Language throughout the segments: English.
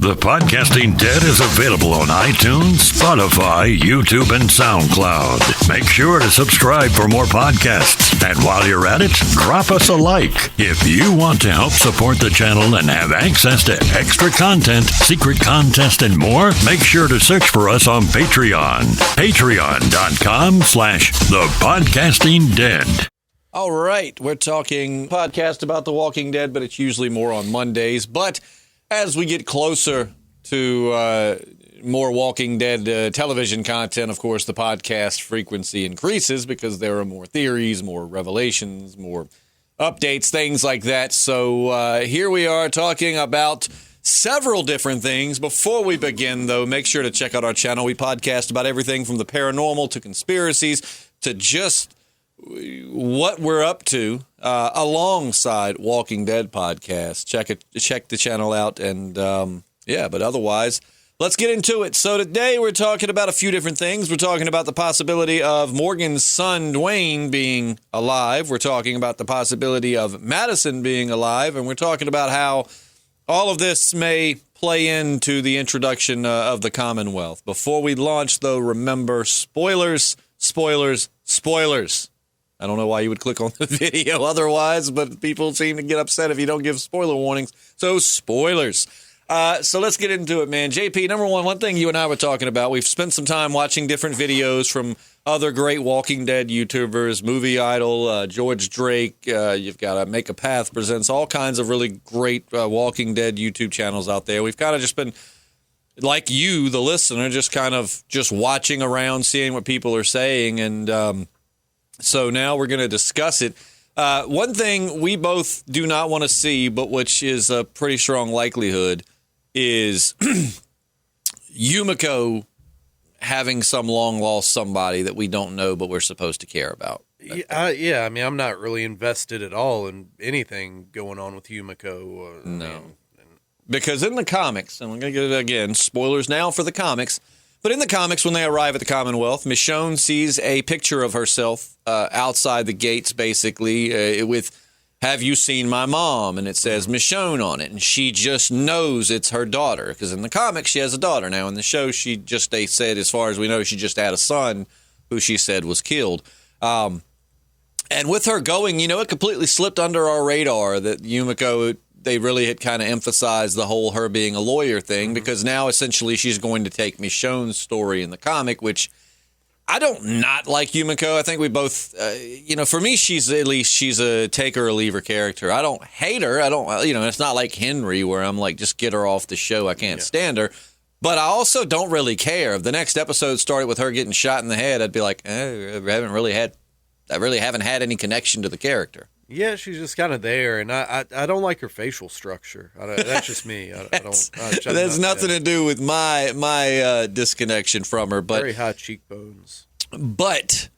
The Podcasting Dead is available on iTunes, Spotify, YouTube, and SoundCloud. Make sure to subscribe for more podcasts. And while you're at it, drop us a like. If you want to help support the channel and have access to extra content, secret contests, and more, make sure to search for us on Patreon. Patreon.com/thepodcastingdead. All right, we're talking podcast about The Walking Dead, but it's usually more on Mondays. But as we get closer to more Walking Dead television content, of course, the podcast frequency increases because there are more theories, more revelations, more updates, things like that. So here we are talking about several different things. Before we begin, though, make sure to check out our channel. We podcast about everything from the paranormal to conspiracies to just what we're up to alongside Walking Dead podcast. Check the channel out, and but otherwise, let's get into it. So today we're talking about a few different things. We're talking about the possibility of Morgan's son Duane being alive. We're talking about the possibility of Madison being alive, and we're talking about how all of this may play into the introduction of the Commonwealth. Before we launch, though, remember, spoilers. I don't know why you would click on the video otherwise, but people seem to get upset if you don't give spoiler warnings. So, spoilers. So let's get into it, man. JP, number one thing you and I were talking about, we've spent some time watching different videos from other great Walking Dead YouTubers, Movie Idol, George Drake. You've got Make a Path presents all kinds of really great Walking Dead YouTube channels out there. We've kind of just been, like you, the listener, just watching around, seeing what people are saying, and so now we're going to discuss it. One thing we both do not want to see, but which is a pretty strong likelihood, is Yumiko having some long-lost somebody that we don't know, but we're supposed to care about. Yeah, I mean, I'm not really invested at all in anything going on with Yumiko. No. Because in the comics, and we're going to get it again, spoilers now for the comics, but in the comics, when they arrive at the Commonwealth, Michonne sees a picture of herself outside the gates, basically, with, "Have you seen my mom?" And it says Michonne on it. And she just knows it's her daughter, because in the comics, she has a daughter. Now, in the show, they said, as far as we know, she just had a son who she said was killed. And with her going, it completely slipped under our radar that Yumiko, they really had kind of emphasized the whole her being a lawyer thing, because now essentially she's going to take Michonne's story in the comic, which I don't not like Yumiko. I think we both, for me, she's a take her or leave her character. I don't hate her. I don't, it's not like Henry where I'm like, just get her off the show. I can't stand her. But I also don't really care. If the next episode started with her getting shot in the head, I'd be like, I really haven't had any connection to the character. Yeah, she's just kind of there, and I don't like her facial structure. That's just me. There's nothing to do with my disconnection from her. But very high cheekbones. But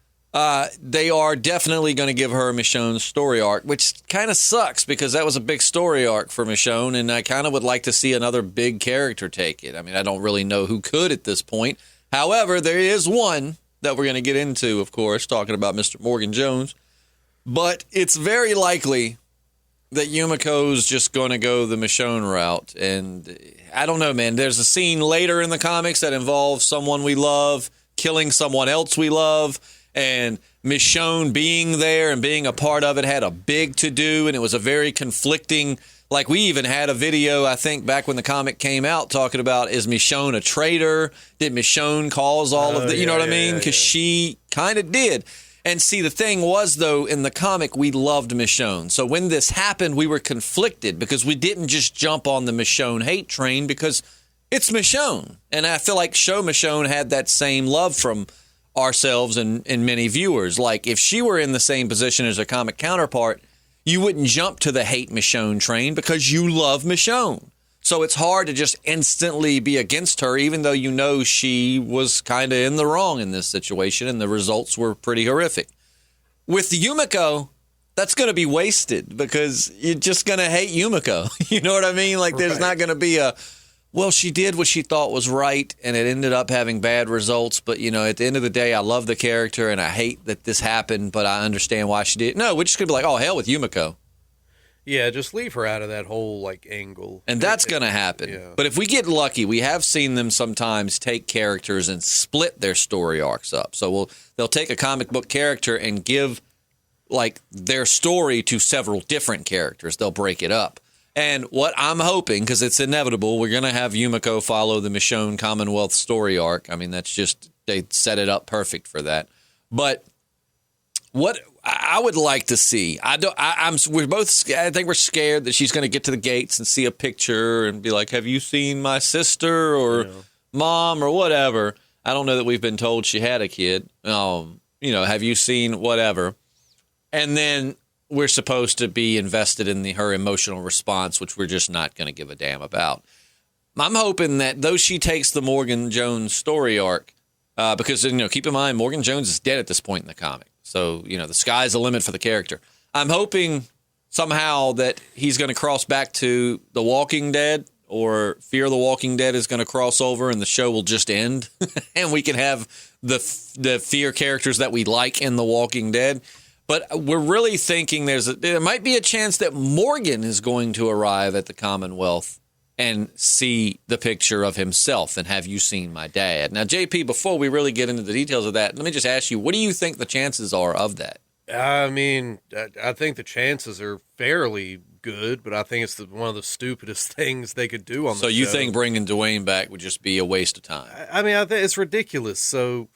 they are definitely going to give her Michonne's story arc, which kind of sucks because that was a big story arc for Michonne, and I kind of would like to see another big character take it. I mean, I don't really know who could at this point. However, there is one that we're going to get into, of course, talking about Mr. Morgan Jones. But it's very likely that Yumiko's just going to go the Michonne route. And I don't know, man. There's a scene later in the comics that involves someone we love killing someone else we love. And Michonne being there and being a part of it had a big to-do. And it was a very conflicting... Like, we even had a video, I think, back when the comic came out, talking about, is Michonne a traitor? Did Michonne cause all of the... You know what I mean? Because she kind of did. And see, the thing was, though, in the comic, we loved Michonne. So when this happened, we were conflicted because we didn't just jump on the Michonne hate train because it's Michonne. And I feel like Michonne had that same love from ourselves and many viewers. Like, if she were in the same position as her comic counterpart, you wouldn't jump to the hate Michonne train because you love Michonne. So it's hard to just instantly be against her, even though she was kind of in the wrong in this situation, and the results were pretty horrific. With Yumiko, that's going to be wasted because you're just going to hate Yumiko. You know what I mean? Like, there's not going to be well, she did what she thought was right, and it ended up having bad results. But, at the end of the day, I love the character, and I hate that this happened, but I understand why she did. No, we're just going to be like, oh, hell with Yumiko. Yeah, just leave her out of that whole like angle. And that's going to happen. Yeah. But if we get lucky, we have seen them sometimes take characters and split their story arcs up. So they'll take a comic book character and give like their story to several different characters. They'll break it up. And what I'm hoping, because it's inevitable, we're going to have Yumiko follow the Michonne Commonwealth story arc. I mean, that's just, they set it up perfect for that. But what I would like to see, I think we're scared that she's going to get to the gates and see a picture and be like, have you seen my sister or mom or whatever? I don't know that we've been told she had a kid. Have you seen whatever? And then we're supposed to be invested in her emotional response, which we're just not going to give a damn about. I'm hoping that though she takes the Morgan Jones story arc, because, keep in mind, Morgan Jones is dead at this point in the comic. So, the sky's the limit for the character. I'm hoping somehow that he's going to cross back to The Walking Dead, or Fear the Walking Dead is going to cross over and the show will just end. And we can have the Fear characters that we like in The Walking Dead. But we're really thinking there might be a chance that Morgan is going to arrive at the Commonwealth and see the picture of himself and have you seen my dad? Now, JP, before we really get into the details of that, let me just ask you, what do you think the chances are of that? I mean, I think the chances are fairly good, but I think it's one of the stupidest things they could do on the show. So you think bringing Duane back would just be a waste of time? I mean, I think it's ridiculous. So,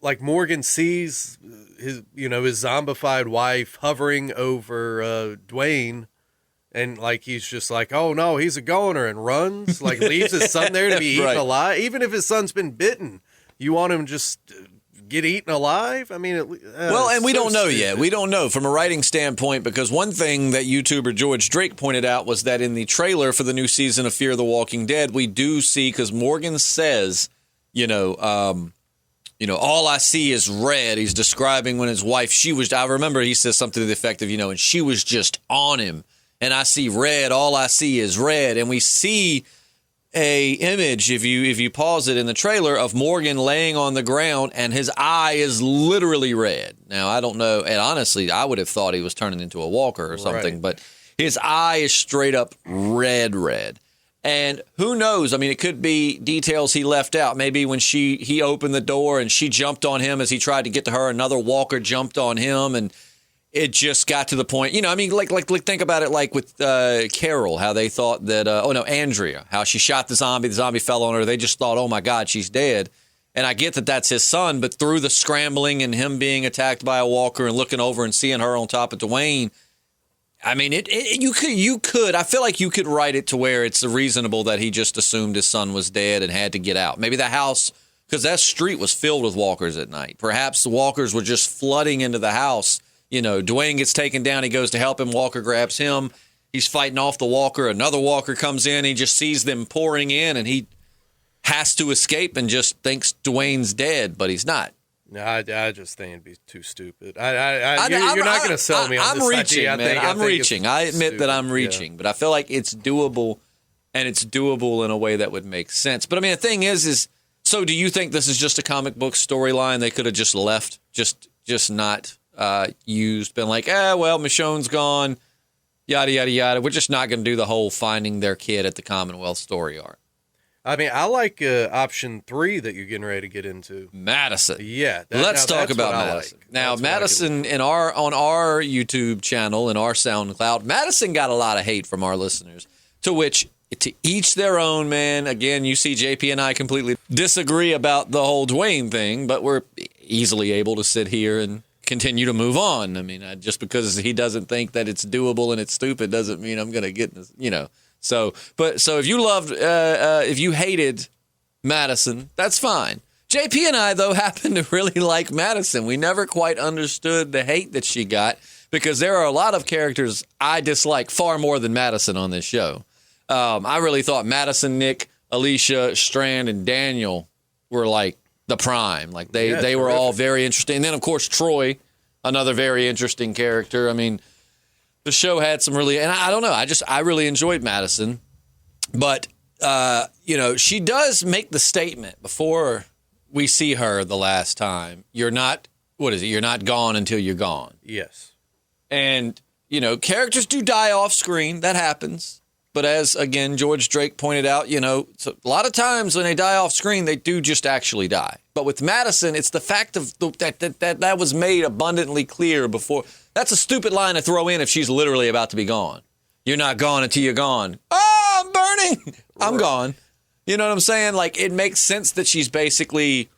like, Morgan sees his zombified wife hovering over Duane, and like he's just like, oh no, he's a goner, and runs, like leaves his son there to be eaten alive. Even if his son's been bitten, you want him just get eaten alive? I mean, and we don't know yet. We don't know from a writing standpoint, because one thing that YouTuber George Drake pointed out was that in the trailer for the new season of Fear the Walking Dead, we do see, because Morgan says, all I see is red. He's describing when his wife, I remember he says something to the effect of, and she was just on him. And I see red. All I see is red. And we see a image, if you pause it in the trailer, of Morgan laying on the ground, and his eye is literally red. Now, I don't know. And honestly, I would have thought he was turning into a walker or something. Right. But his eye is straight up red. And who knows? I mean, it could be details he left out. Maybe when he opened the door and she jumped on him as he tried to get to her, another walker jumped on him, and it just got to the point, like think about it like with Carol, how they thought that, Andrea, how she shot the zombie fell on her. They just thought, oh my God, she's dead. And I get that that's his son, but through the scrambling and him being attacked by a walker and looking over and seeing her on top of Duane, I mean, you could, I feel like you could write it to where it's reasonable that he just assumed his son was dead and had to get out. Maybe the house, because that street was filled with walkers at night. Perhaps the walkers were just flooding into the house. Duane gets taken down. He goes to help him. Walker grabs him. He's fighting off the walker. Another walker comes in. He just sees them pouring in, and he has to escape and just thinks Duane's dead, but he's not. No, I just think it'd be too stupid. You're not going to sell me on this reaching, idea. Man. I'm reaching. I admit that I'm reaching, but I feel like it's doable, and it's doable in a way that would make sense. But I mean, the thing is so do you think this is just a comic book storyline they could have just left, just not used, been like, Michonne's gone, yada, yada, yada. We're just not going to do the whole finding their kid at the Commonwealth story arc. I mean, I like option 3 that you're getting ready to get into. Madison. Yeah. Let's talk about Madison. Like. Now, Madison on our YouTube channel, in our SoundCloud, Madison got a lot of hate from our listeners, to which, to each their own, man. Again, you see JP and I completely disagree about the whole Duane thing, but we're easily able to sit here and continue to move on. I mean, just because he doesn't think that it's doable and it's stupid doesn't mean I'm going to get this, So if you loved, if you hated Madison, that's fine. JP and I, though, happen to really like Madison. We never quite understood the hate that she got, because there are a lot of characters I dislike far more than Madison on this show. I really thought Madison, Nick, Alicia, Strand, and Daniel were like the prime. Like they were all very interesting. And then, of course, Troy, another very interesting character. I mean, the show had some really, and I don't know, I really enjoyed Madison. But, she does make the statement before we see her the last time. You're not gone until you're gone. Yes. And characters do die off screen. That happens. But as, again, George Drake pointed out, so a lot of times when they die off screen, they do just actually die. But with Madison, it's the fact of that was made abundantly clear before. That's a stupid line to throw in if she's literally about to be gone. You're not gone until you're gone. Oh, I'm burning. I'm gone. You know what I'm saying? Like, it makes sense that she's basically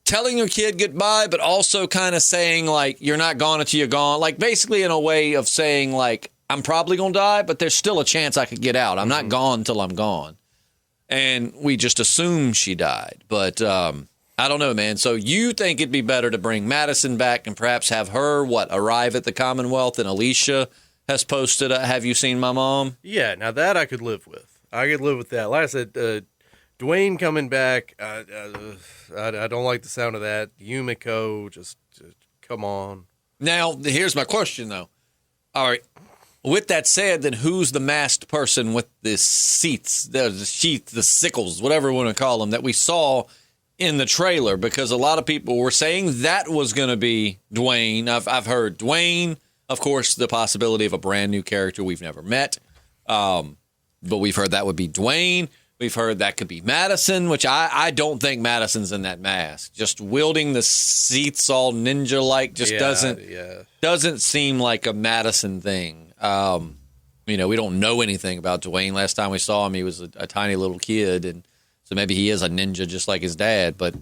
telling her kid goodbye, but also kind of saying, like, you're not gone until you're gone. Like, basically in a way of saying, like, I'm probably going to die, but there's still a chance I could get out. I'm not gone until I'm gone. And we just assume she died. But I don't know, man. So you think it'd be better to bring Madison back and perhaps have her, arrive at the Commonwealth, and Alicia has posted, have you seen my mom? Yeah, now that I could live with. I could live with that. Like I said, Duane coming back, I don't like the sound of that. Yumiko, just come on. Now, here's my question, though. All right. With that said, then who's the masked person with the seats, the sheath, the sickles, whatever you want to call them, that we saw in the trailer? Because a lot of people were saying that was going to be Duane. I've heard Duane, of course, the possibility of a brand new character we've never met. But we've heard that would be Duane. We've heard that could be Madison, which I don't think Madison's in that mask. Just wielding the seats all ninja-like just doesn't seem like a Madison thing. We don't know anything about Duane. Last time we saw him, he was a tiny little kid, and so maybe he is a ninja just like his dad. But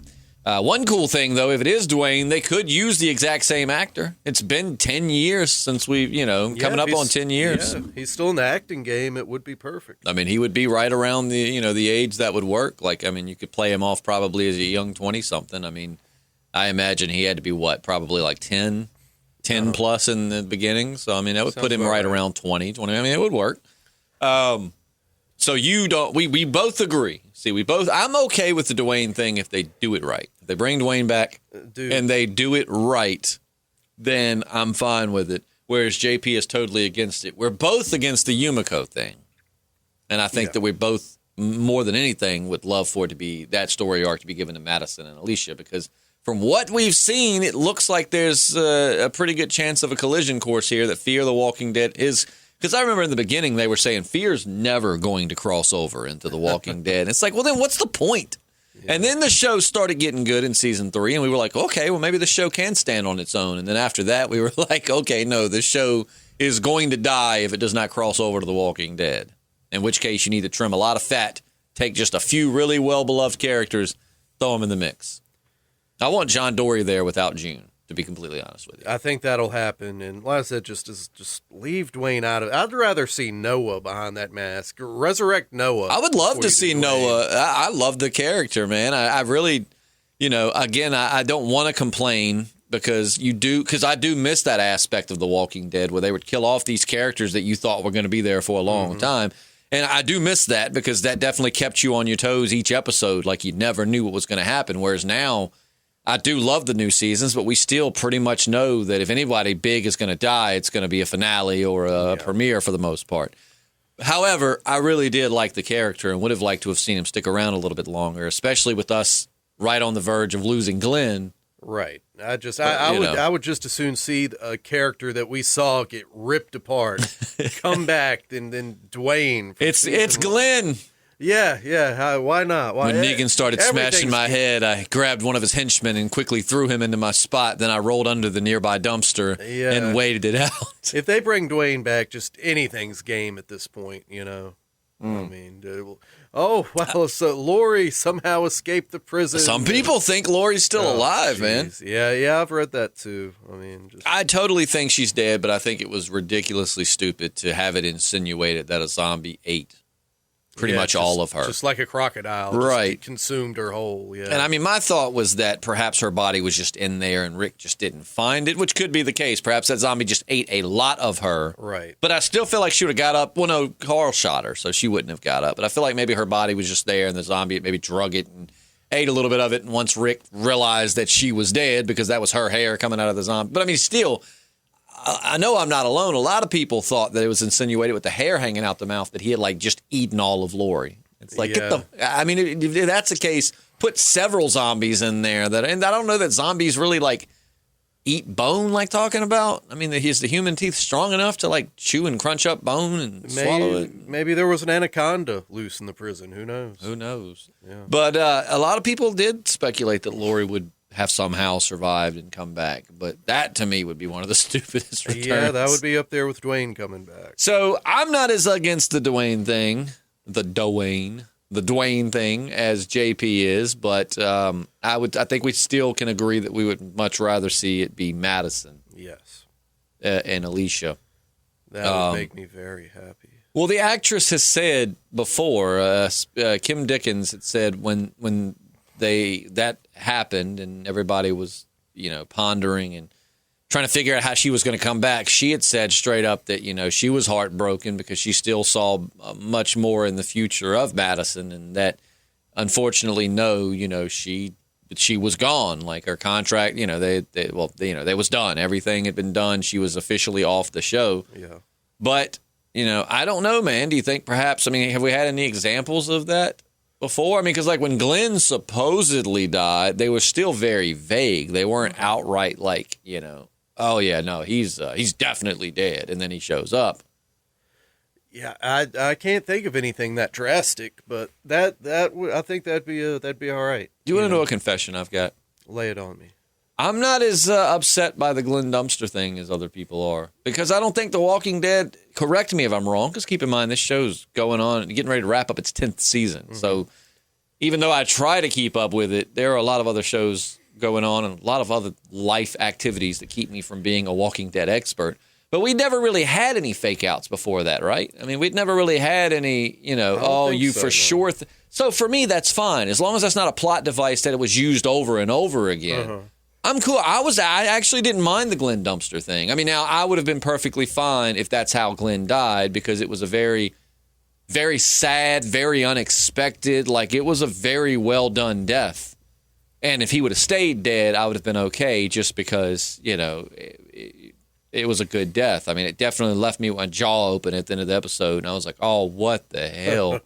one cool thing, though, if it is Duane, they could use the exact same actor. It's been 10 years since we've, coming up on 10 years. Yeah, he's still in the acting game. It would be perfect. I mean, he would be right around the age that would work. Like, I mean, you could play him off probably as a young 20-something. I mean, I imagine he had to be probably like 10 plus in the beginning. So, I mean, that would put him right around 20. I mean, it would work. So you don't, we both agree. See, I'm okay with the Duane thing if they do it right. If they bring Duane back and they do it right, then I'm fine with it. Whereas JP is totally against it. We're both against the Yumiko thing. And I think that we both, more than anything, would love for it to be that story arc to be given to Madison and Alicia, because from what we've seen, it looks like there's a pretty good chance of a collision course here that Fear the Walking Dead is. Because I remember in the beginning they were saying Fear's never going to cross over into The Walking Dead. And it's like, well, then what's the point? Yeah. And then the show started getting good in season 3, and we were like, okay, well, maybe the show can stand on its own. And then after that, we were like, okay, no, this show is going to die if it does not cross over to The Walking Dead. In which case, you need to trim a lot of fat, take just a few really well-beloved characters, throw them in the mix. I want John Dorie there without June, to be completely honest with you. I think that'll happen. And like I said, just leave Duane out of it. I'd rather see Noah behind that mask. Resurrect Noah. I would love to see Noah. I love the character, man. I really, again, I don't want to complain because I do miss that aspect of The Walking Dead where they would kill off these characters that you thought were going to be there for a long time. And I do miss that because that definitely kept you on your toes each episode, like you never knew what was going to happen. Whereas now, I do love the new seasons, but we still pretty much know that if anybody big is going to die, it's going to be a finale or a premiere for the most part. However, I really did like the character and would have liked to have seen him stick around a little bit longer, especially with us right on the verge of losing Glenn. Right. I would just as soon see a character that we saw get ripped apart, come back, and then Duane. It's Glenn. Yeah. Why not? When Negan started smashing my head, I grabbed one of his henchmen and quickly threw him into my spot. Then I rolled under the nearby dumpster and waited it out. If they bring Duane back, just anything's game at this point, I mean, so Lori somehow escaped the prison. Some people think Lori's still alive, man. Yeah, I've read that too. I mean, I totally think she's dead, but I think it was ridiculously stupid to have it insinuated that a zombie ate pretty much all of her. Just like a crocodile. Right. Just consumed her whole, And I mean, my thought was that perhaps her body was just in there and Rick just didn't find it, which could be the case. Perhaps that zombie just ate a lot of her. Right. But I still feel like she would have got up. Well, no, Carl shot her, so she wouldn't have got up. But I feel like maybe her body was just there and the zombie maybe drug it and ate a little bit of it. And once Rick realized that she was dead because that was her hair coming out of the zombie. But I mean, still, I know I'm not alone. A lot of people thought that it was insinuated with the hair hanging out the mouth that he had just eaten all of Lori. It's like, if that's the case, put several zombies in there and I don't know that zombies really eat bone like talking about? I mean, is the human teeth strong enough to like chew and crunch up bone and swallow it? Maybe there was an anaconda loose in the prison. Who knows? Who knows? Yeah. But a lot of people did speculate that Lori would have somehow survived and come back. But that, to me, would be one of the stupidest returns. Yeah, that would be up there with Duane coming back. So I'm not as against the Duane thing, the Duane thing as JP is, but I think we still can agree that we would much rather see it be Madison. Yes. And Alicia. That would make me very happy. Well, the actress has said before, Kim Dickens had said when that happened and everybody was, pondering and trying to figure out how she was going to come back, she had said straight up that, she was heartbroken because she still saw much more in the future of Madison, and that unfortunately, she was gone. Like her contract, they was done. Everything had been done. She was officially off the show. Yeah. But, I don't know, man. Do you think perhaps, have we had any examples of that before? Because like when Glenn supposedly died, they were still very vague. They weren't outright like, oh yeah, no, he's definitely dead, and then he shows up. Yeah, I can't think of anything that drastic, but I think that'd be all right. Do you want to know a confession I've got? Lay it on me. I'm not as upset by the Glenn Dumpster thing as other people are, because I don't think The Walking Dead, correct me if I'm wrong, because keep in mind this show's going on, getting ready to wrap up its 10th season. Mm-hmm. So even though I try to keep up with it, there are a lot of other shows going on and a lot of other life activities that keep me from being a Walking Dead expert. But we never really had any fake outs before that, right? We'd never really had any, sure. So for me, that's fine. As long as that's not a plot device that it was used over and over again. Uh-huh. I'm cool. I actually didn't mind the Glenn Dumpster thing. Now I would have been perfectly fine if that's how Glenn died, because it was a very, very sad, very unexpected, like it was a very well done death. And if he would have stayed dead, I would have been okay, just because, it was a good death. It definitely left me with my jaw open at the end of the episode, and I was like, oh, what the hell?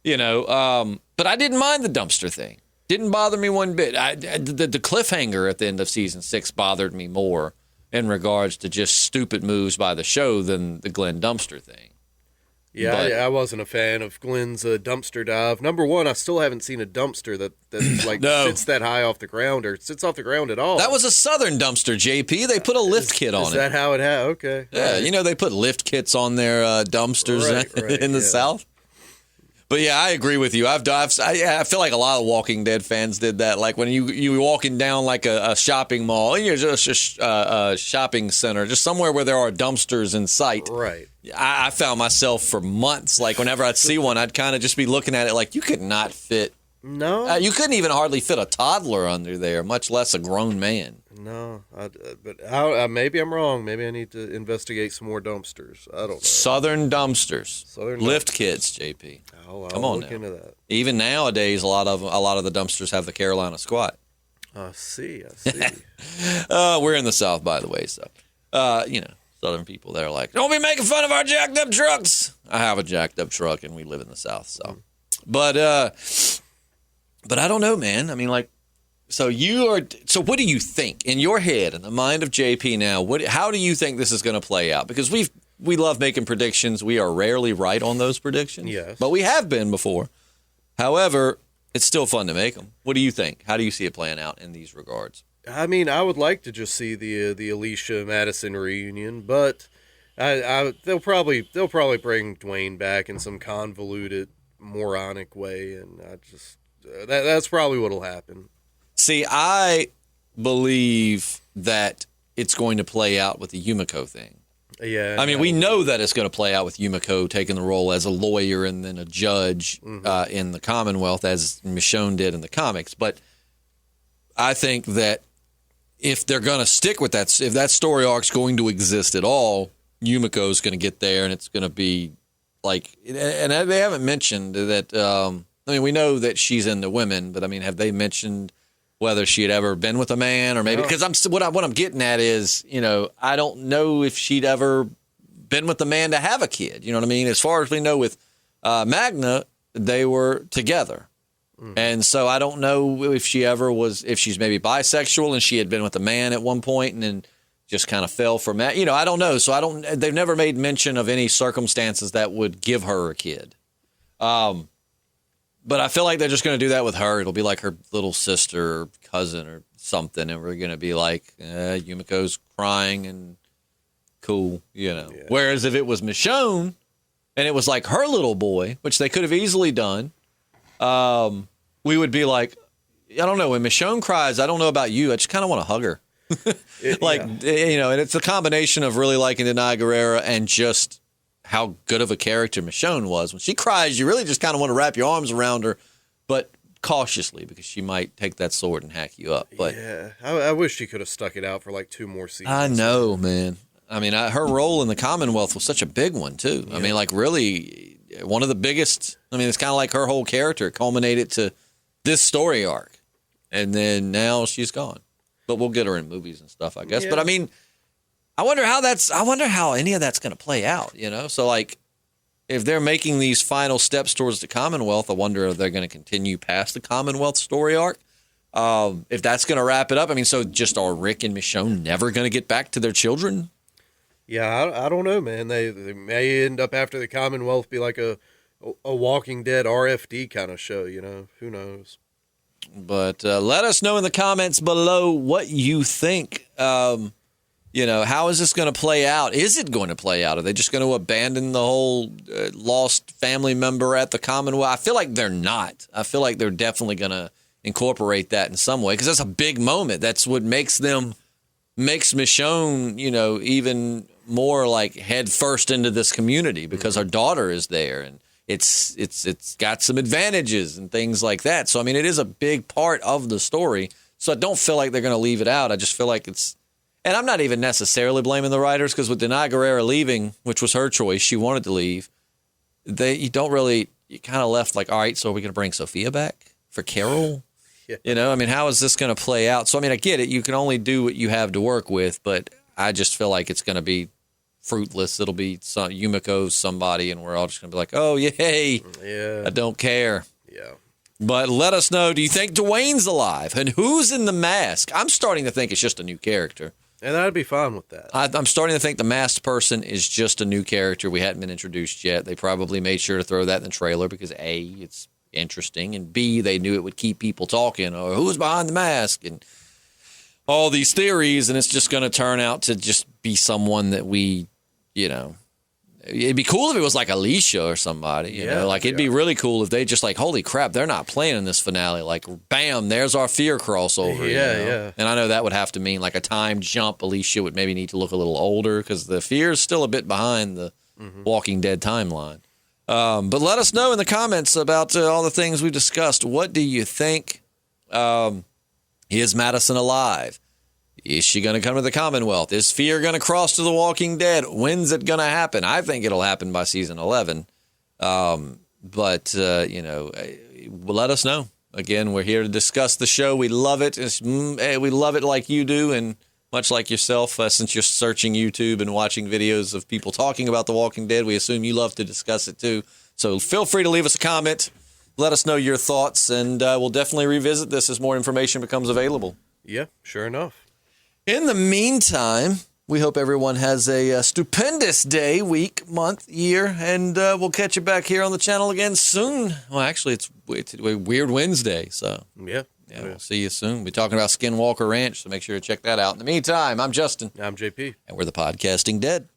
But I didn't mind the dumpster thing. Didn't bother me one bit. The cliffhanger at the end of season 6 bothered me more in regards to just stupid moves by the show than the Glenn Dumpster thing. Yeah, I wasn't a fan of Glenn's dumpster dive. Number one, I still haven't seen a dumpster that like sits that high off the ground or sits off the ground at all. That was a southern dumpster, JP. They put a lift kit on it. Is that how it happened? Okay. Yeah, right. They put lift kits on their dumpsters in the South. But yeah, I agree with you. I feel like a lot of Walking Dead fans did that. Like when you walking down like a shopping mall, and you're just a shopping center, just somewhere where there are dumpsters in sight. Right. I found myself for months, like whenever I'd see one, I'd kind of just be looking at it like you could not fit. No. You couldn't even hardly fit a toddler under there, much less a grown man. No, but maybe I'm wrong. Maybe I need to investigate some more dumpsters. I don't know. Southern dumpsters. Lift kits, JP. Come on, look into that. Even nowadays, a lot of the dumpsters have the Carolina squat. I see. We're in the South, by the way, so Southern people, they're like, don't be making fun of our jacked up trucks. I have a jacked up truck, and we live in the South, so. But I don't know, man. So what do you think in your head, in the mind of JP now? How do you think this is going to play out? Because we love making predictions. We are rarely right on those predictions. Yes. But we have been before. However, it's still fun to make them. What do you think? How do you see it playing out in these regards? I would like to just see the Alicia Madison reunion, but they'll probably bring Duane back in some convoluted, moronic way, and that's probably what'll happen. See, I believe that it's going to play out with the Yumiko thing. Yeah. We know that it's going to play out with Yumiko taking the role as a lawyer and then a judge in the Commonwealth, as Michonne did in the comics. But I think that if they're going to stick with that, if that story arc's going to exist at all, Yumiko's going to get there, and it's going to be like, and they haven't mentioned that, we know that she's into women, but have they mentioned whether she had ever been with a man, or maybe, because what I'm getting at is, I don't know if she'd ever been with a man to have a kid. You know what I mean? As far as we know with Magna, they were together. And so I don't know if she's maybe bisexual and she had been with a man at one point and then just kind of fell for that. I don't know. So they've never made mention of any circumstances that would give her a kid. But I feel like they're just going to do that with her. It'll be like her little sister or cousin or something. And we're going to be like, Yumiko's crying and cool, Yeah. Whereas if it was Michonne and it was like her little boy, which they could have easily done, we would be like, I don't know. When Michonne cries, I don't know about you. I just kind of want to hug her. And it's a combination of really liking Denai Guerrera and just how good of a character Michonne was. When she cries, you really just kind of want to wrap your arms around her, but cautiously because she might take that sword and hack you up. But yeah, I wish she could have stuck it out for like 2 more seasons. I know, man. I mean, her role in the Commonwealth was such a big one, too. Yeah. I mean, like, really, one of the biggest. I mean, it's kind of like her whole character culminated to this story arc. And then now she's gone. But we'll get her in movies and stuff, I guess. Yeah. But, I mean, I wonder how any of that's going to play out, So, like, if they're making these final steps towards the Commonwealth, I wonder if they're going to continue past the Commonwealth story arc. If that's going to wrap it up. I mean, so just are Rick and Michonne never going to get back to their children? Yeah, I don't know, man. They may end up after the Commonwealth be like a Walking Dead RFD kind of show, Who knows? But let us know in the comments below what you think. How is this going to play out? Is it going to play out? Are they just going to abandon the whole lost family member at the Commonwealth? I feel like they're not. I feel like they're definitely going to incorporate that in some way because that's a big moment. That's what makes Michonne, even more like head first into this community because her daughter is there and it's got some advantages and things like that. So, I mean, it is a big part of the story. So I don't feel like they're going to leave it out. I just feel like and I'm not even necessarily blaming the writers because with Denai Guerrera leaving, which was her choice, she wanted to leave. You kind of left like, all right, so are we going to bring Sophia back for Carol? Yeah. I mean, how is this going to play out? So, I mean, I get it. You can only do what you have to work with, but I just feel like it's going to be fruitless. It'll be Yumiko's somebody, and we're all just going to be like, oh, yay. Yeah. I don't care. Yeah. But let us know, do you think Duane's alive? And who's in the mask? I'm starting to think it's just a new character. And I'd be fine with that. I'm starting to think the masked person is just a new character. We hadn't been introduced yet. They probably made sure to throw that in the trailer because, A, it's interesting, and B, they knew it would keep people talking, or who's behind the mask, and all these theories, and it's just going to turn out to just be someone that we, it'd be cool if it was like Alicia or somebody, it'd be really cool if they just like, holy crap, they're not playing in this finale, like, bam, there's our fear crossover. Yeah. And I know that would have to mean like a time jump. Alicia would maybe need to look a little older because the fear is still a bit behind the Walking Dead timeline. But let us know in the comments about all the things we've discussed. What do you think? Is Madison alive? Is she going to come to the Commonwealth? Is Fear going to cross to the Walking Dead? When's it going to happen? I think it'll happen by season 11. But let us know. Again, we're here to discuss the show. We love it. We love it like you do, and much like yourself, since you're searching YouTube and watching videos of people talking about The Walking Dead, we assume you love to discuss it too. So feel free to leave us a comment. Let us know your thoughts, and we'll definitely revisit this as more information becomes available. Yeah, sure enough. In the meantime, we hope everyone has a stupendous day, week, month, year, and we'll catch you back here on the channel again soon. Well, actually, it's Weird Wednesday, so yeah. We'll see you soon. We'll be talking about Skinwalker Ranch, so make sure to check that out. In the meantime, I'm Justin. I'm JP. And we're the Podcasting Dead.